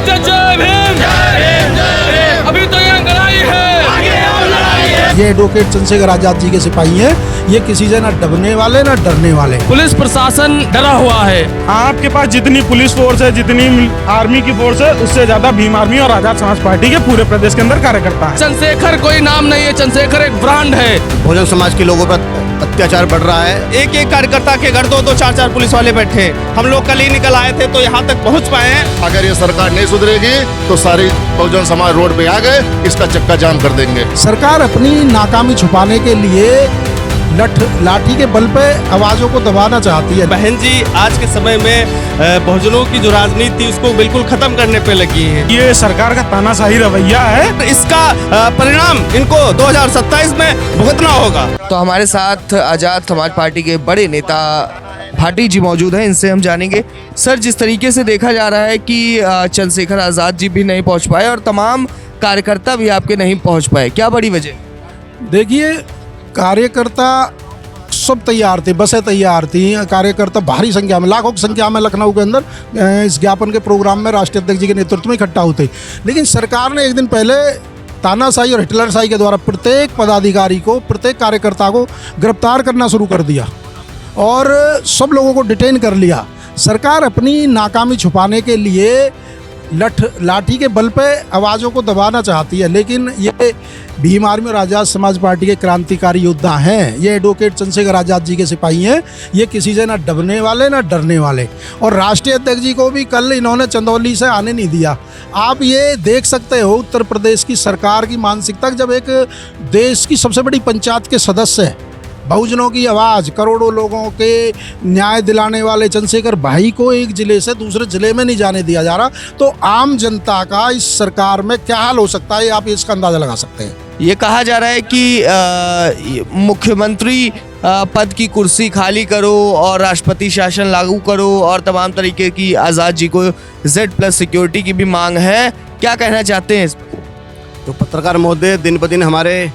अच्छा जय भीम। अभी तो ये लड़ाई है, आगे और लड़ाई है। ये एडवोकेट चंद्रशेखर आजाद जी के सिपाही हैं। ये किसी से ना दबने वाले ना डरने वाले। पुलिस प्रशासन डरा हुआ है। आपके पास जितनी पुलिस फोर्स है, जितनी आर्मी की फोर्स है, उससे ज्यादा भीम आर्मी और आजाद समाज पार्टी के पूरे प्रदेश के अंदर कार्यकर्ता है। चंद्रशेखर कोई नाम नहीं है, चंद्रशेखर एक ब्रांड है। बहुजन समाज के लोगों पर अत्याचार बढ़ रहा है। एक एक कार्यकर्ता के घर 2-2 4-4 पुलिस वाले बैठे। हम लोग कल ही निकल आए थे तो यहाँ तक पहुँच पाए हैं। अगर ये सरकार नहीं सुधरेगी तो सारी बहुजन समाज रोड पे आ गए, इसका चक्का जाम कर देंगे। सरकार अपनी नाकामी छुपाने के लिए लाठी के बल पे आवाजों को दबाना चाहती है। बहन जी आज के समय में बहुजनों की जो राजनीति थी उसको बिल्कुल खत्म करने पे लगी है। ये सरकार का तानाशाही रवैया है। इसका परिणाम इनको 2027 में भुगतना होगा। तो हमारे साथ आजाद समाज पार्टी के बड़े नेता भाटी जी मौजूद हैं, इनसे हम जानेंगे। सर, जिस तरीके से देखा जा रहा है कि चंद्रशेखर आजाद जी भी नहीं पहुंच पाए और तमाम कार्यकर्ता भी आपके नहीं पहुंच पाए, क्या बड़ी वजह? देखिए, कार्यकर्ता सब तैयार थे, बसें तैयार थी, कार्यकर्ता भारी संख्या में, लाखों की संख्या में लखनऊ के अंदर इस ज्ञापन के प्रोग्राम में राष्ट्रीय अध्यक्ष जी के नेतृत्व में इकट्ठा होते। लेकिन सरकार ने एक दिन पहले तानाशाही और हिटलरशाही के द्वारा प्रत्येक पदाधिकारी को, प्रत्येक कार्यकर्ता को गिरफ्तार करना शुरू कर दिया और सब लोगों को डिटेन कर लिया। सरकार अपनी नाकामी छुपाने के लिए लाठी के बल पे आवाज़ों को दबाना चाहती है। लेकिन ये भीम आर्मी और आज़ाद समाज पार्टी के क्रांतिकारी योद्धा हैं। ये एडवोकेट चंद्रशेखर आजाद जी के सिपाही हैं। ये किसी से ना दबने वाले ना डरने वाले। और राष्ट्रीय अध्यक्ष जी को भी कल इन्होंने चंदौली से आने नहीं दिया। आप ये देख सकते हो उत्तर प्रदेश की सरकार की मानसिकता, जब एक देश की सबसे बड़ी पंचायत के सदस्य है, बहुजनों की आवाज़, करोड़ों लोगों के न्याय दिलाने वाले चंद्रशेखर भाई को एक जिले से दूसरे जिले में नहीं जाने दिया जा रहा, तो आम जनता का इस सरकार में क्या हाल हो सकता है, आप इसका अंदाज़ा लगा सकते हैं। ये कहा जा रहा है कि मुख्यमंत्री पद की कुर्सी खाली करो और राष्ट्रपति शासन लागू करो और तमाम तरीके की आज़ाद जी को Z+ सिक्योरिटी की भी मांग है। क्या कहना चाहते हैं इस पर? तो पत्रकार महोदय, दिन ब दिन हमारे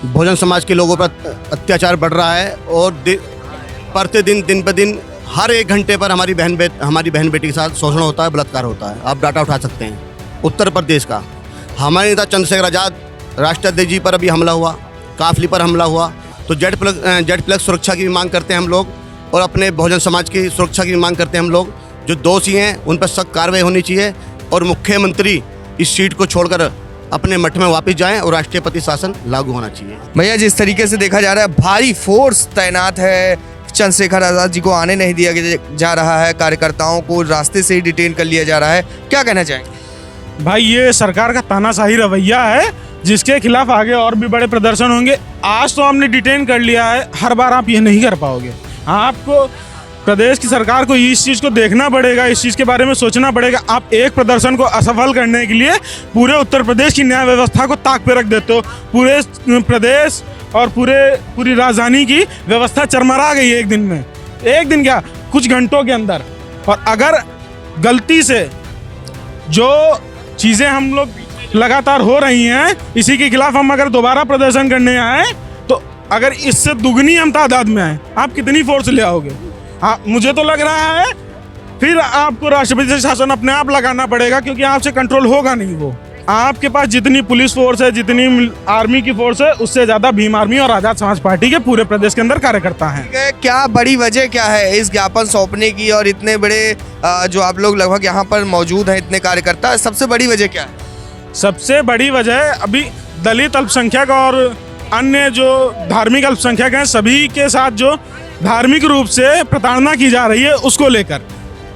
बहुजन समाज के लोगों पर अत्याचार बढ़ रहा है और प्रतिदिन दिन ब दिन हर एक घंटे पर हमारी बहन बेटी के साथ शोषण होता है, बलात्कार होता है। आप डाटा उठा सकते हैं उत्तर प्रदेश का। हमारे नेता चंद्रशेखर आजाद राष्ट्रीय अध्यक्ष जी पर अभी हमला हुआ, काफिले पर हमला हुआ, तो Z+ सुरक्षा की भी मांग करते हैं हम लोग और अपने बहुजन समाज की सुरक्षा की भी मांग करते हैं हम लोग। जो दोषी हैं उन पर सख्त कार्रवाई होनी चाहिए और मुख्यमंत्री इस सीट को छोड़कर अपने मठ में वापस जाएं और राष्ट्रपति शासन लागू होना चाहिए। भैया, जिस तरीके से देखा जा रहा है भारी फोर्स तैनात है, चंद्रशेखर आजाद जी को आने नहीं दिया जा रहा है, कार्यकर्ताओं को रास्ते से ही डिटेन कर लिया जा रहा है, क्या कहना चाहेंगे? भाई, ये सरकार का तानाशाही रवैया है जिसके खिलाफ आगे और भी बड़े प्रदर्शन होंगे। आज तो आपने डिटेन कर लिया है, हर बार आप ये नहीं कर पाओगे। आपको प्रदेश की सरकार को इस चीज़ को देखना पड़ेगा, इस चीज़ के बारे में सोचना पड़ेगा। आप एक प्रदर्शन को असफल करने के लिए पूरे उत्तर प्रदेश की न्याय व्यवस्था को ताक पे रख देते हो। पूरे प्रदेश और पूरी राजधानी की व्यवस्था चरमरा गई है एक दिन में, एक दिन क्या, कुछ घंटों के अंदर। और अगर गलती से जो चीज़ें हम लोग लगातार हो रही हैं, इसी के खिलाफ हम अगर दोबारा प्रदर्शन करने आए तो अगर इससे दुगनी हम तादाद में आए, आप कितनी फोर्स ले आओगे? हाँ, मुझे तो लग रहा है फिर आपको राष्ट्रपति शासन अपने आप लगाना पड़ेगा, क्योंकि आपसे कंट्रोल होगा नहीं। वो आपके पास जितनी पुलिस फोर्स है, जितनी आर्मी की फोर्स है, उससे ज़्यादा भीम आर्मी और आज़ाद समाज पार्टी के पूरे प्रदेश के अंदर कार्यकर्ता हैं। क्या बड़ी वजह क्या है इस ज्ञापन सौंपने की और इतने बड़े जो आप लोग लगभग यहाँ पर मौजूद हैं, इतने कार्यकर्ता, सबसे बड़ी वजह क्या है? सबसे बड़ी वजह अभी दलित अल्पसंख्यक और अन्य जो धार्मिक अल्पसंख्यक हैं, सभी के साथ जो धार्मिक रूप से प्रताड़ना की जा रही है उसको लेकर।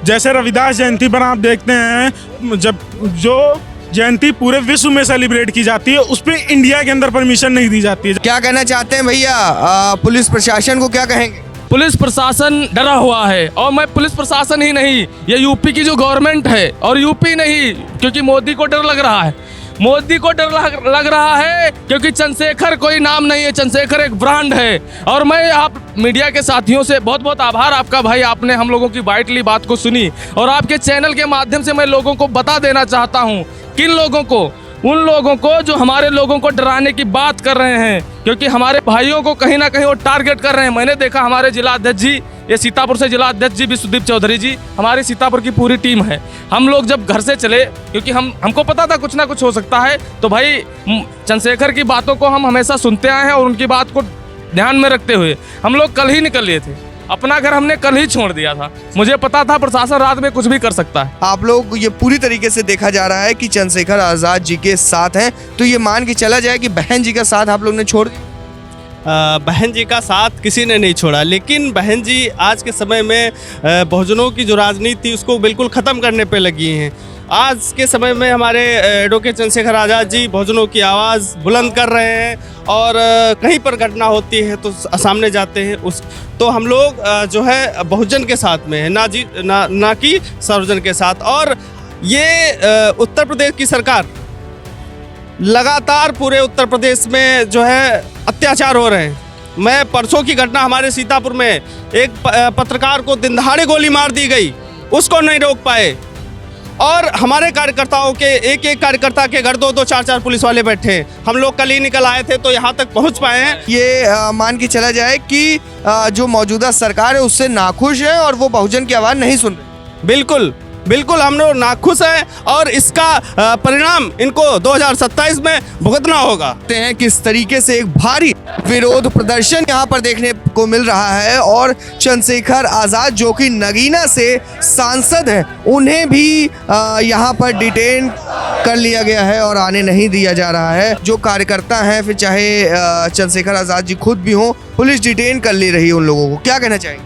जैसे रविदास जयंती पर आप देखते हैं, जब जो जयंती पूरे विश्व में सेलिब्रेट की जाती है, उस पर इंडिया के अंदर परमिशन नहीं दी जाती है। क्या कहना चाहते हैं भैया, पुलिस प्रशासन को क्या कहेंगे? पुलिस प्रशासन डरा हुआ है, और मैं पुलिस प्रशासन ही नहीं, ये यूपी की जो गवर्नमेंट है, और यूपी नहीं क्योंकि मोदी को डर लग रहा है, मोदी को डर लग रहा है क्योंकि चंद्रशेखर कोई नाम नहीं है, चंद्रशेखर एक ब्रांड है। और मैं आप मीडिया के साथियों से बहुत बहुत आभार आपका भाई, आपने हम लोगों की वाइटली बात को सुनी और आपके चैनल के माध्यम से मैं लोगों को बता देना चाहता हूँ। किन लोगों को? उन लोगों को जो हमारे लोगों को डराने की बात कर रहे हैं, क्योंकि हमारे भाइयों को कहीं ना कहीं वो टारगेट कर रहे हैं। मैंने देखा हमारे जिला अध्यक्ष जी ये सीतापुर से जिला अध्यक्ष जी विश्वदीप चौधरी जी, हमारी सीतापुर की पूरी टीम है। हम लोग जब घर से चले, क्योंकि हमको पता था कुछ ना कुछ हो सकता है, तो भाई चंद्रशेखर की बातों को हम हमेशा सुनते आए हैं और उनकी बात को ध्यान में रखते हुए हम लोग कल ही निकल लिए थे। अपना घर हमने कल ही छोड़ दिया था। मुझे पता था प्रशासन रात में कुछ भी कर सकता है। आप लोग ये पूरी तरीके से देखा जा रहा है कि चंद्रशेखर आज़ाद जी के साथ हैं, तो ये मान के चला जाए कि बहन जी का साथ आप लोग ने छोड़ दिया। बहन जी का साथ किसी ने नहीं छोड़ा, लेकिन बहन जी आज के समय में बहुजनों की जो राजनीति उसको बिल्कुल ख़त्म करने पे लगी हैं। आज के समय में हमारे एडवोकेट चंद्रशेखर आज़ाद जी बहुजनों की आवाज़ बुलंद कर रहे हैं और कहीं पर घटना होती है तो सामने जाते हैं। तो हम लोग जो है बहुजन के साथ में है, ना कि सर्वजन के साथ। और ये उत्तर प्रदेश की सरकार लगातार पूरे उत्तर प्रदेश में जो है अत्याचार हो रहे हैं। मैं परसों की घटना हमारे सीतापुर में एक पत्रकार को दिन दहाड़े गोली मार दी गई, उसको नहीं रोक पाए। और हमारे कार्यकर्ताओं के एक कार्यकर्ता के घर 2-2, 4-4 पुलिस वाले बैठे हैं। हम लोग कल ही निकल आए थे तो यहाँ तक पहुँच पाए हैं। ये मान के चला जाए कि जो मौजूदा सरकार है उससे नाखुश है और वो बहुजन की आवाज़ नहीं सुन रही। बिल्कुल हम लोग नाखुश हैं और इसका परिणाम इनको 2027 में भुगतना होगा। हैं किस तरीके से एक भारी विरोध प्रदर्शन यहाँ पर देखने को मिल रहा है और चंद्रशेखर आज़ाद जो कि नगीना से सांसद हैं, उन्हें भी यहाँ पर डिटेन कर लिया गया है और आने नहीं दिया जा रहा है। जो कार्यकर्ता हैं, फिर चाहे चंद्रशेखर आज़ाद जी खुद भी हों, पुलिस डिटेन कर ले रही है उन लोगों को। क्या कहना चाहेंगे?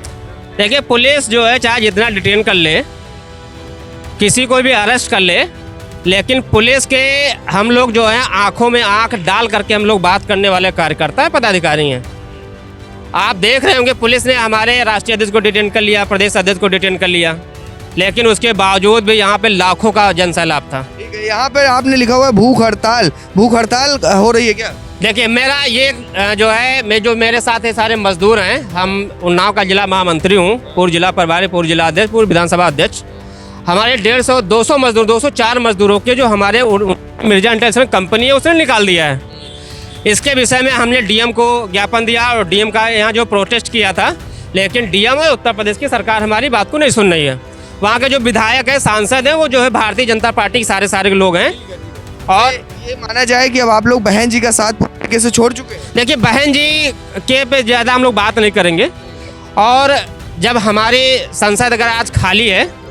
देखिए, पुलिस जो है चाहे जितना डिटेन कर ले, किसी को भी अरेस्ट कर ले, लेकिन पुलिस के हम लोग जो है आंखों में आंख डाल करके हम लोग बात करने वाले कार्यकर्ता है, पदाधिकारी हैं। आप देख रहे होंगे पुलिस ने हमारे राष्ट्रीय अध्यक्ष को डिटेन कर लिया, प्रदेश अध्यक्ष को डिटेन कर लिया, लेकिन उसके बावजूद भी यहाँ पे लाखों का जनसैलाब था। ठीक है, यहाँ पे आपने लिखा हुआ है भूख हड़ताल हो रही है क्या? देखिए, मेरा ये जो है जो मेरे साथ ये सारे मजदूर हैं, हम उन्नाव का जिला महामंत्री हूँ, पूर्व जिला प्रभारी, पूर्व जिला अध्यक्ष, पूर्व विधानसभा अध्यक्ष। हमारे 150-200 मजदूर, 204 मजदूरों के जो हमारे मिर्जा इंटरनेशनल कंपनी है उसने निकाल दिया है। इसके विषय में हमने डीएम को ज्ञापन दिया और डीएम का यहाँ जो प्रोटेस्ट किया था, लेकिन डीएम और उत्तर प्रदेश की सरकार हमारी बात को नहीं सुन रही है। वहाँ के जो विधायक है, सांसद हैं, वो जो है भारतीय जनता पार्टी के सारे लोग हैं। और ये माना जाए कि अब आप लोग बहन जी का साथ पूरी तरीके से छोड़ चुके हैं। देखिए, बहन जी के पे ज़्यादा हम लोग बात नहीं करेंगे। और जब हमारी संसद अगर आज खाली है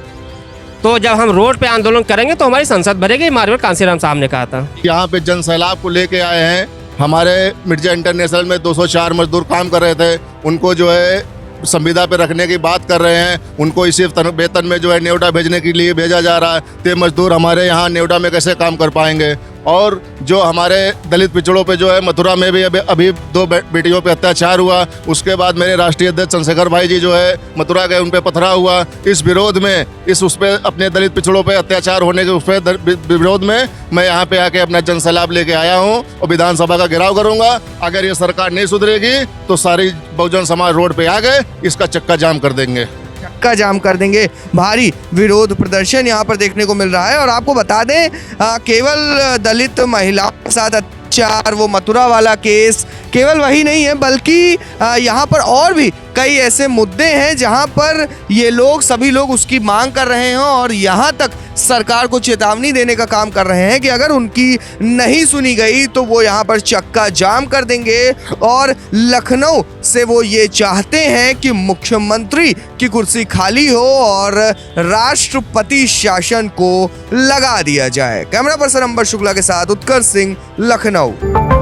तो जब हम रोड पे आंदोलन करेंगे तो हमारी संसद भरेगी। मारवाड़ कांसीराम साहब ने कहा था। यहाँ पे जन सैलाब को लेके आए हैं। हमारे मिर्जा इंटरनेशनल में 204 मजदूर काम कर रहे थे, उनको जो है संविदा पे रखने की बात कर रहे हैं। उनको इसी वेतन में जो है नेवटा भेजने के लिए भेजा जा रहा है। तो मजदूर हमारे यहाँ नेवटा में कैसे काम कर पाएंगे? और जो हमारे दलित पिछड़ों पे जो है मथुरा में भी अभी 2 बेटियों पे अत्याचार हुआ, उसके बाद मेरे राष्ट्रीय अध्यक्ष चंद्रशेखर भाई जी जो है मथुरा गए, उन पे पथराव हुआ। इस विरोध में उस पे अपने दलित पिछड़ों पे अत्याचार होने के उस पे विरोध में मैं यहाँ पे आके अपना जन सैलाब लेके आया हूँ और विधानसभा का घेराव करूँगा। अगर ये सरकार नहीं सुधरेगी तो सारी बहुजन समाज रोड पे आ गए, इसका चक्का जाम कर देंगे। का जाम कर देंगे। भारी विरोध प्रदर्शन यहाँ पर देखने को मिल रहा है। और आपको बता दें, केवल दलित महिलाओं के साथ अत्याचार, वो मथुरा वाला केस केवल वही नहीं है, बल्कि यहाँ पर और भी कई ऐसे मुद्दे हैं जहाँ पर ये लोग सभी लोग उसकी मांग कर रहे हैं और यहाँ तक सरकार को चेतावनी देने का काम कर रहे हैं कि अगर उनकी नहीं सुनी गई तो वो यहाँ पर चक्का जाम कर देंगे। और लखनऊ से वो ये चाहते हैं कि मुख्यमंत्री की कुर्सी खाली हो और राष्ट्रपति शासन को लगा दिया जाए। कैमरा पर्सन अंबर शुक्ला के साथ उत्कर्ष सिंह, लखनऊ।